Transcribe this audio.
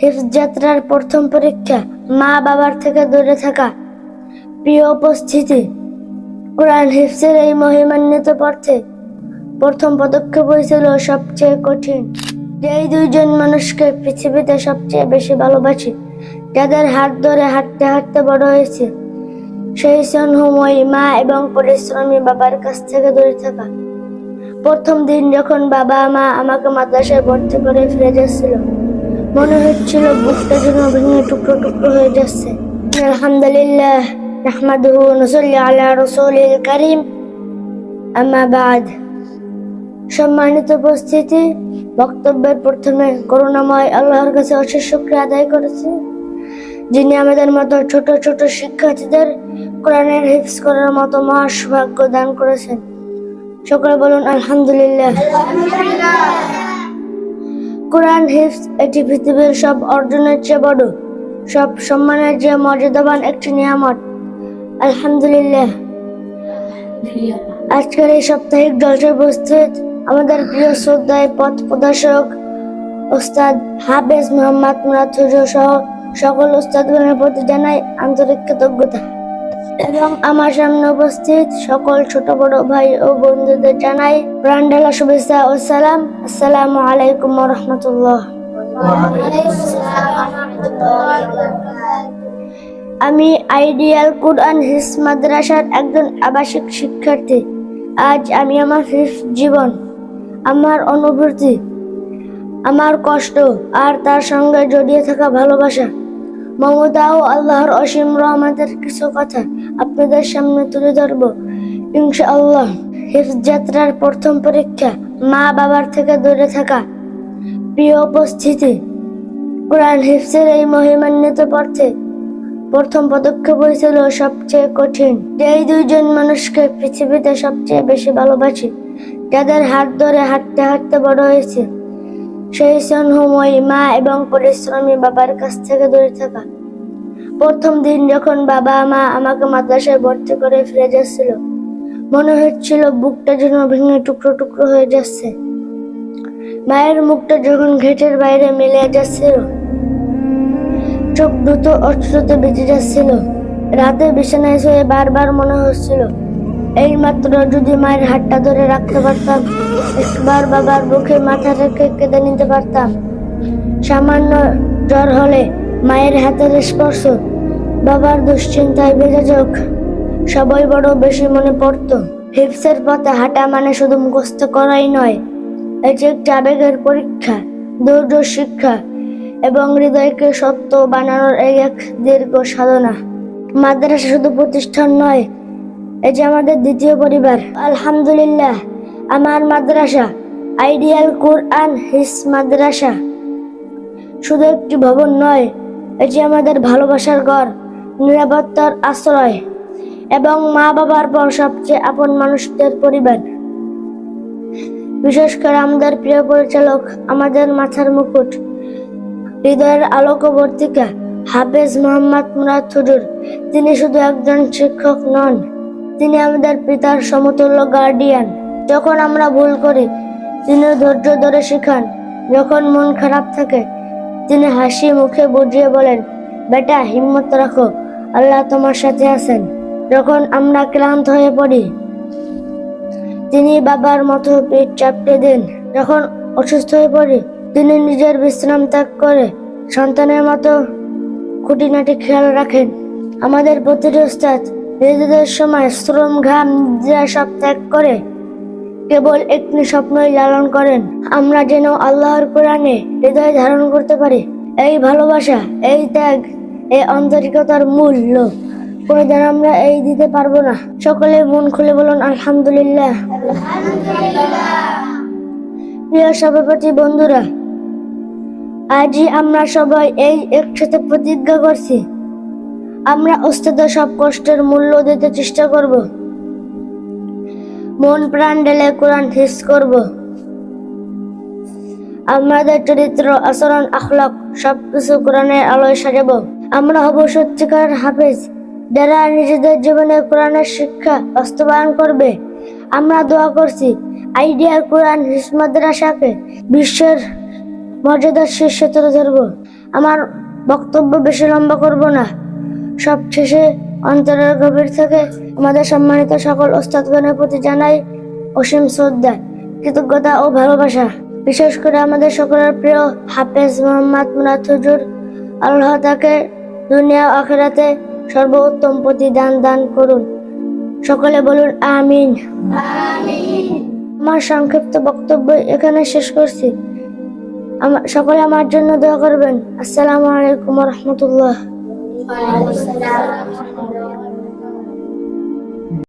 হিফজ যাত্রার প্রথম পরীক্ষা, মা বাবার থেকে দূরে থাকা। প্রিয় উপস্থিতি, কোরআন হিফজের এই মহিমান্বিত পথে প্রথম পদক্ষেপ হয়েছিল সবচেয়ে কঠিন। যেই দুইজন মানুষকে পৃথিবীতে সবচেয়ে বেশি ভালোবাসি, যাদের হাত ধরে হাঁটতে হাঁটতে বড় হয়েছে, সেই স্নেহময়ী মা এবং পরিশ্রমী বাবার কাছ থেকে দূরে থাকা। প্রথম দিন যখন বাবা মা আমাকে মাদ্রাসায় ভর্তি করে ফিরে যাচ্ছিল, মনে হচ্ছিল বুকটা যেন ভেঙে টুকরো টুকরো হয়ে যাচ্ছে। আলহামদুলিল্লাহ, নাহমাদুহু ওয়া নুসাল্লি আলা রাসূলিল কারীম, আম্মা বাদ। সম্মানিত উপস্থিতি, বক্তব্যের প্রথমে করুণাময় আল্লাহর কাছে অশেষ শুকরিয়া আদায় করেছি, যিনি আমাদের মতো ছোট ছোট শিক্ষার্থীদের কোরআনের হিফজ করার মতো মহা সৌভাগ্য দান করেছেন। সকলে বলুন আলহামদুলিল্লাহ। কোরআন হিফজ এটি পৃথিবীর সব অর্জনের চেয়ে বড়, সব সম্মানের চেয়ে মর্যাদাবান একটি নিয়ামত। আলহামদুলিল্লাহ। আজকের এই সাপ্তাহিক জলসায় উপস্থিত আমাদের প্রিয় শ্রদ্ধায় পথ প্রদর্শক ওস্তাদ হাফেজ মোহাম্মদ মুরাদ হুজুর সহ সকল ওস্তাদগণের প্রতি জানাই আন্তরিক কৃতজ্ঞতা এবং আমার সামনে উপস্থিত সকল ছোট বড় ভাই ও বন্ধুদের জানাই প্রাণঢালা শুভেচ্ছা ও সালাম। আসসালামু আলাইকুম ওয়া রাহমাতুল্লাহ। আমি আইডিয়াল কুরআন হিফজ মাদ্রাসার একজন আবাসিক শিক্ষার্থী। আজ আমি আমার হিফজ জীবন, আমার অনুভূতি, আমার কষ্ট আর তার সঙ্গে জড়িয়ে থাকা ভালোবাসা, মমতা ও আল্লাহর অসীম রহমতের কিছু কথা আপনাদের সামনে তুলে ধরব ইনশাআল্লাহ। হিফজ যাত্রার প্রথম পরীক্ষা, মা বাবার থেকে দূরে থাকা। প্রিয় উপস্থিতি, কোরআন হিফজের এই মহিমান্বিত পথে প্রথম পদক্ষেপ হয়েছিল সবচেয়ে কঠিন। যেই দুইজন মানুষকে পৃথিবীতে সবচেয়ে বেশি ভালোবাসি, যাদের হাত ধরে হাঁটতে হাঁটতে বড় হয়েছে, সেই স্নেহময়ী মা এবং পরিশ্রমী বাবার কাছ থেকে দূরে থাকা। প্রথম দিন যখন বাবা মা আমাকে মাদ্রাসায় ভর্তি করে ফিরে যাচ্ছিল, মনে হচ্ছিল বুকটা যেন ভেঙে টুকরো টুকরো হয়ে যাচ্ছে। মায়ের মুখটা যখন ঘেটের বাইরে মিলে যাচ্ছিল, চোখ দুটো অশ্রুতে বেঁচে যাচ্ছিল। রাতে বিছানায় শুয়ে বারবার মনে হচ্ছিল, এই মাত্র যদি মায়ের হাতটা ধরে রাখতে পারতাম, একবার বাবার বুকে মাথা রেখে কেঁদে নিতে পারতাম। সামান্য জ্বর হলে মায়ের হাতের স্পর্শ, বাবার দুশ্চিন্তায় ভেজা চোখ, সবাই বড় বেশি মনে পড়তো। হিফজের পথে হাঁটা মানে শুধু মুখস্থ করাই নয়, এটি একটি আবেগের পরীক্ষা, ধৈর্য শিক্ষা এবং হৃদয়কে সত্য বানানোর এক দীর্ঘ সাধনা। মাদ্রাসা শুধু প্রতিষ্ঠান নয়, এটি আমাদের দ্বিতীয় পরিবার। আলহামদুলিল্লাহ, আমার মাদ্রাসা আইডিয়াল কুরআন হিফজ মাদ্রাসা শুধু একটি ভবন নয়, এটি আমাদের ভালোবাসার ঘর, নিরাপত্তার আশ্রয় এবং মা বাবার পর সবচেয়ে আপন মানুষদের পরিবার। বিশেষ করে আমাদের প্রিয় পরিচালক, আমাদের মাথার মুকুট, হৃদয়ের আলোকবর্তিকা হাফেজ মোহাম্মদ মুরাদ হুজুর। তিনি শুধু একজন শিক্ষক নন, তিনি আমাদের পিতার সমতুল্য গার্ডিয়ান। যখন আমরা ভুল করি, তিনি ধৈর্য ধরে শেখান। যখন মন খারাপ থাকে, তিনি হাসি মুখে বুঝিয়ে বলেন, বেটা হিম্মত রাখো, আল্লাহ তোমার সাথে আছেন। যখন আমরা ক্লান্ত হয়ে পড়ি, তিনি বাবার মতো পিঠ চাপড়ে দেন। যখন অসুস্থ হয়ে পড়ি, তিনি নিজের বিশ্রাম ত্যাগ করে সন্তানের মতো খুঁটিনাটি খেয়াল রাখেন। আমাদের প্রতিটি উস্তাদ নিজেদের সময় শ্রম ঘাম নিদ্রা সব ত্যাগ করে কেবল একটি স্বপ্নই লালন করেন, আমরা যেন আল্লাহর কোরআনে হৃদয় ধারণ করতে পারি। এই ভালোবাসা, এই ত্যাগ, এই আন্তরিকতার মূল্য কোনোদিন আমরা এই দিতে পারবো না। সকলে মন খুলে বলুন আলহামদুলিল্লাহ। প্রিয় সভাপতি বন্ধুরা, আজই আমরা সবাই এই একসাথে প্রতিজ্ঞা করছি, আমরা ওস্তাদের সব কষ্টের মূল্য দিতে চেষ্টা করব, মন প্রাণ ঢেলে কোরআন হিফজ করব। আমাদের চরিত্র, আচরণ, আখলাক সবকিছু কোরআনের আলোয় সাজাবো। আমরা হব সত্যিকার হাফেজ, যারা নিজেদের জীবনে কোরআনের শিক্ষা বাস্তবায়ন করবে। আমরা দোয়া করছি আইডিয়াল কুরআন হিফজ মাদ্রাসাকে বিশ্বের মর্যাদার শীর্ষে তুলে ধরব। আমার বক্তব্য বেশি লম্বা করব না। সব শেষে অন্তরের গভীর থেকে আমাদের সম্মানিত সকল ওস্তাদগণের প্রতি জানাই অসীম শ্রদ্ধা, কৃতজ্ঞতা ও ভালোবাসা। বিশেষ করে আমাদের সকলের প্রিয় হাফেজ মোহাম্মদ মুরাদ হুজুর, আল্লাহ তাকে দুনিয়া ও আখিরাতে সর্বোত্তম প্রতিদান দান করুন। সকলে বলুন আমিন। আমার সংক্ষিপ্ত বক্তব্য এখানে শেষ করছি। সকলে আমার জন্য দোয়া করবেন। আসসালামু আলাইকুম ওয়া রাহমাতুল্লাহ।